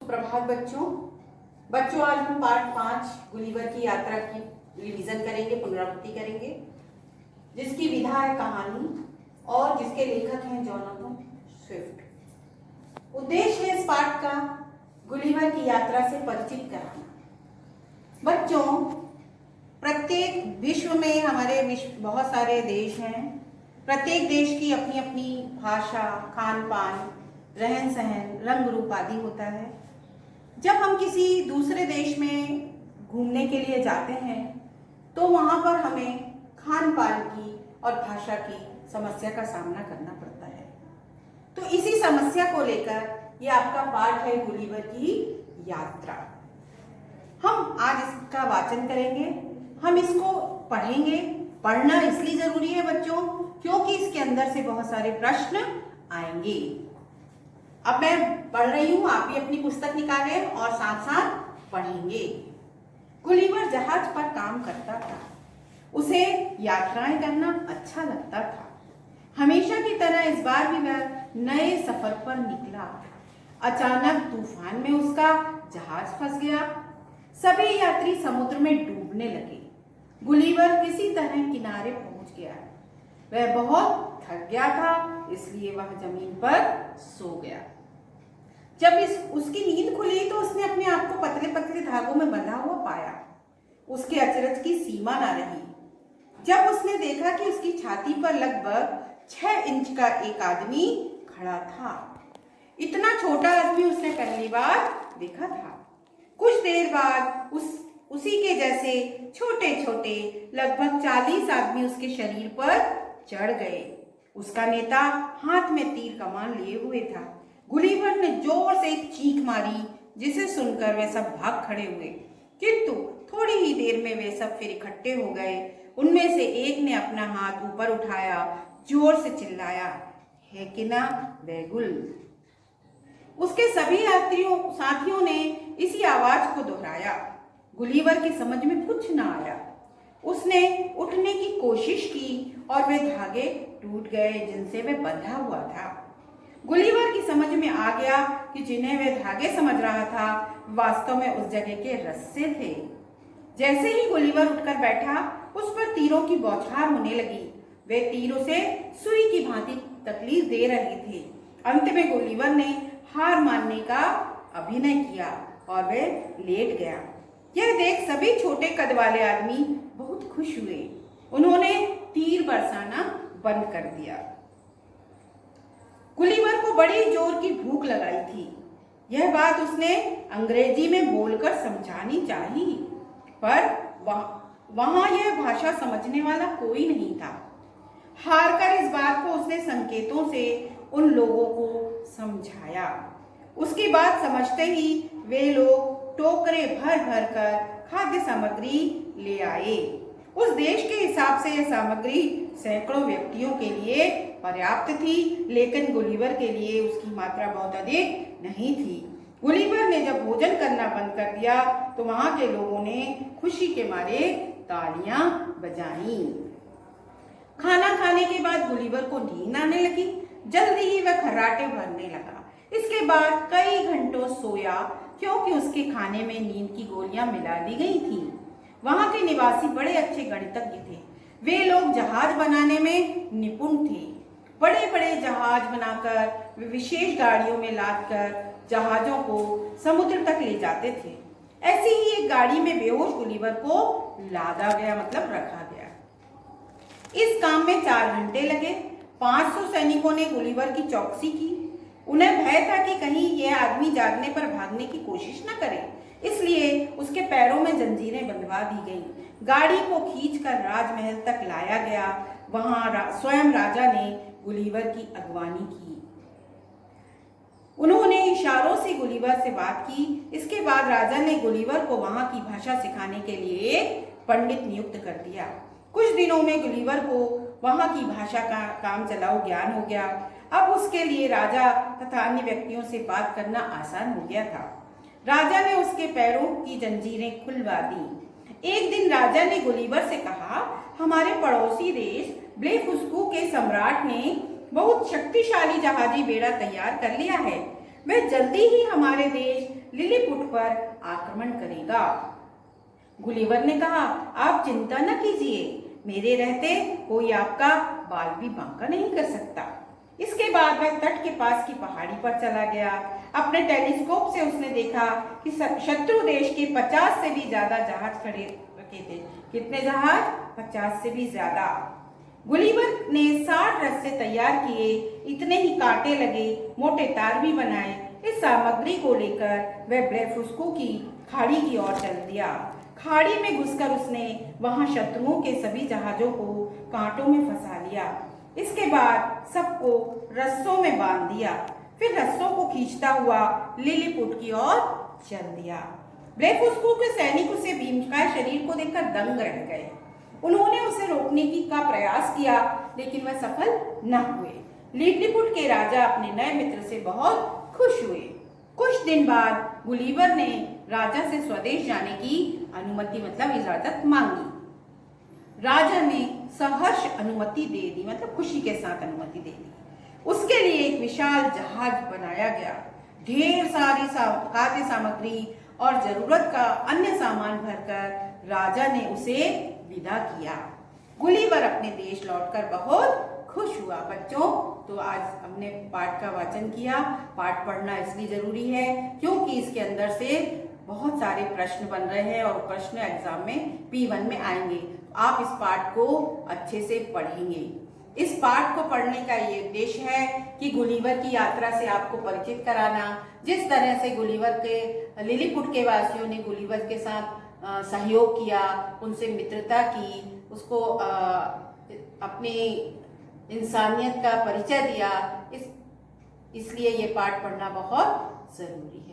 सुप्रभात बच्चों आज हम पार्ट 5 गुलिवर की यात्रा की रिवीजन करेंगे, पुनरावृत्ति करेंगे, जिसकी विधा है कहानी और जिसके लेखक हैं जोनाथन स्विफ्ट। उद्देश्य है इस पाठ का गुलिवर की यात्रा से परिचित कराना। बच्चों, प्रत्येक विश्व में हमारे बहुत सारे देश हैं। प्रत्येक देश की अपनी अपनी भाषा, खान पान, रहन सहन, रंग रूप आदि होता है। जब हम किसी दूसरे देश में घूमने के लिए जाते हैं तो वहाँ पर हमें खान पान की और भाषा की समस्या का सामना करना पड़ता है। तो इसी समस्या को लेकर ये आपका पाठ है गुलिवर की यात्रा। हम आज इसका वाचन करेंगे, हम इसको पढ़ेंगे। पढ़ना इसलिए जरूरी है बच्चों क्योंकि इसके अंदर से बहुत सारे प्रश्न आएंगे। अब मैं पढ़ रही हूँ, आप भी अपनी पुस्तक निकालें और साथ साथ पढ़ेंगे। गुलिवर जहाज पर काम करता था। उसे यात्राएं करना अच्छा लगता था। हमेशा की तरह इस बार भी वह नए सफर पर निकला। अचानक तूफान में उसका जहाज फंस गया। सभी यात्री समुद्र में डूबने लगे। गुलिवर किसी तरह किनारे पहुंच गया। वह बहुत थक गया था, इसलिए वह जमीन पर सो गया। जब उसकी नींद खुली तो उसने अपने आप को पतले पतले धागों में बंधा हुआ पाया। उसके अचरज की सीमा न रही जब उसने देखा कि उसकी छाती पर लगभग 6 इंच का एक आदमी खड़ा था। इतना छोटा आदमी उसने पहली बार देखा था। कुछ देर बाद उसी के जैसे छोटे छोटे लगभग 40 आदमी उसके शरीर पर चढ़ गए। उसका नेता हाथ में तीर कमान लिए हुए था। गुलिवर ने जोर से एक चीख मारी, जिसे सुनकर वे सब भाग खड़े हुए। किंतु थोड़ी ही देर में वे सब फिर इकट्ठे हो गए। उनमें से एक ने अपना हाथ ऊपर उठाया, जोर से चिल्लाया, है कि ना बैगुल। उसके सभी साथियों ने इसी आवाज को दोहराया। गुलिवर की समझ में कुछ न आया। उसने उठने की कोशिश की और वे धागे टूट गए जिनसे वे बंधा हुआ था। गुलिवर की समझ में आ गया कि जिन्हें वे धागे समझ रहा था वास्तव में उस जगह के रस्से थे। जैसे ही गुलिवर उठकर बैठा, उस पर तीरों की बौछार होने लगी। वे तीरों से सुई की भांति तकलीफ दे रहे थे। अंत में गुलिवर ने हार मानने का अभिनय किया और वे लेट गया। यह देख सभी छोटे कद वाले आदमी बहुत खुश हुए। उन्होंने तीर बरसाना बंद कर दिया। गुलिवर को बड़ी जोर की भूख लगाई थी। यह बात उसने अंग्रेजी में बोलकर समझानी चाहिए, पर वहां यह भाषा समझने वाला कोई नहीं था। हारकर इस बात को उसने संकेतों से उन लोगों को समझाया। उसकी बात समझते ही वे लोग टोकरे भर भर कर खाद्य सामग्री ले आए। उस देश के हिसाब से यह सामग्री सैकड़ों व्यक्तियों के लिए पर्याप्त थी, लेकिन गुलिवर के लिए उसकी मात्रा बहुत अधिक नहीं थी। गुलिवर ने जब भोजन करना बंद कर दिया तो वहां के लोगों ने खुशी के मारे तालियां बजाईं। खाना खाने के बाद गुलिवर को नींद आने लगी। जल्दी ही वह खर्राटे भरने लगा। इसके बाद कई घंटों सोया क्योंकि उसके खाने में नींद की गोलियां मिला दी गई थी। वहां के निवासी बड़े अच्छे गणितज्ञ थे। वे लोग जहाज बनाने में निपुण थे। बड़े बड़े जहाज बनाकर वे विशेष गाड़ियों में लादकर जहाजों को समुद्र तक ले जाते थे। ऐसी ही एक गाड़ी में बेहोश गुलिवर को लादा गया, मतलब रखा गया। इस काम में 4 घंटे लगे। 500 सैनिकों ने गुलिवर की चौकसी की। उन्हें भय था कि कहीं यह आदमी जागने पर भागने की कोशिश न करे, इसलिए उसके पैरों में जंजीरें बंधवा दी गई। गाड़ी को खींचकर राजमहल तक लाया गया। वहां स्वयं राजा ने गुलिवर की अगवानी की। उन्होंने इशारों से गुलिवर से बात की। इसके बाद राजा ने गुलिवर को वहां की भाषा सिखाने के लिए पंडित नियुक्त कर दिया। कुछ दिनों में गुलिवर को वहां की भाषा का काम चलाऊ ज्ञान हो गया। अब उसके लिए राजा तथा अन्य व्यक्तियों से बात करना आसान हो गया था। राजा ने उसके पैरों की जंजीरें खुलवा दी। एक दिन राजा ने गुलिवर से कहा, हमारे पड़ोसी देश ब्लेफुस्कू के सम्राट ने बहुत शक्तिशाली जहाजी बेड़ा तैयार कर लिया है। वह जल्दी ही हमारे देश लिलीपुट पर आक्रमण करेगा। गुलिवर ने कहा, आप चिंता न कीजिए, मेरे रहते कोई आपका बाल भी बांका नहीं कर सकता। इसके बाद वह तट के पास की पहाड़ी पर चला गया। अपने टेलीस्कोप से उसने देखा कि शत्रु देश के 50 से भी ज्यादा जहाज खड़े रखे थे। कितने जहाज? 50 से भी ज्यादा। गुलिवर ने 60 रस्से तैयार किए, इतने ही कांटे लगे, मोटे तार भी बनाए। इस सामग्री को लेकर वह ब्लेफुस्को की खाड़ी की ओर चल दिया। खाड़ी में घुसकर उसने वहां शत्रुओं के सभी जहाजों को कांटों में फंसा लिया। इसके बाद सबको रस्सों में बांध दिया, फिर रस्सों को खींचता हुआ लिलीपुट की ओर चल दिया। ब्लेफुस्को के सैनिक उसे भीमकाय शरीर को देखकर दंग रह गए। उन्होंने उसे रोकने का प्रयास किया, लेकिन वह सफल न हुए। लिलीपुट के राजा अपने नए मित्र से बहुत खुश हुए। कुछ दिन बाद गुलिवर ने राजा से स्वदेश जाने की अनुमति मतलब इजाजत मांगी। राजा ने सहर्ष अनुमति दे दी, मतलब खुशी के साथ अनुमति दे दी। उसके लिए एक विशाल जहाज बनाया गया। ढेर सारी खाद्य सामग्री और जरूरत का अन्य सामान भरकर राजा ने उसे विदा किया। गुलिवर अपने देश लौटकर बहुत खुश हुआ। बच्चों, तो आज हमने पाठ का वाचन किया। पाठ पढ़ना इसलिए जरूरी है क्योंकि इसके अंदर से बहुत सारे प्रश्न बन रहे हैं और प्रश्न एग्जाम में P1 में आएंगे। आप इस पाठ को अच्छे से पढ़ेंगे। इस पाठ को पढ़ने का ये उद्देश्य है कि गुलिवर की यात्रा से आपको परिचित कराना। जिस तरह से गुलिवर के लिलीपुट के वासियों ने गुलिवर के साथ सहयोग किया, उनसे मित्रता की, उसको अपनी इंसानियत का परिचय दिया, इसलिए ये पाठ पढ़ना बहुत जरूरी है।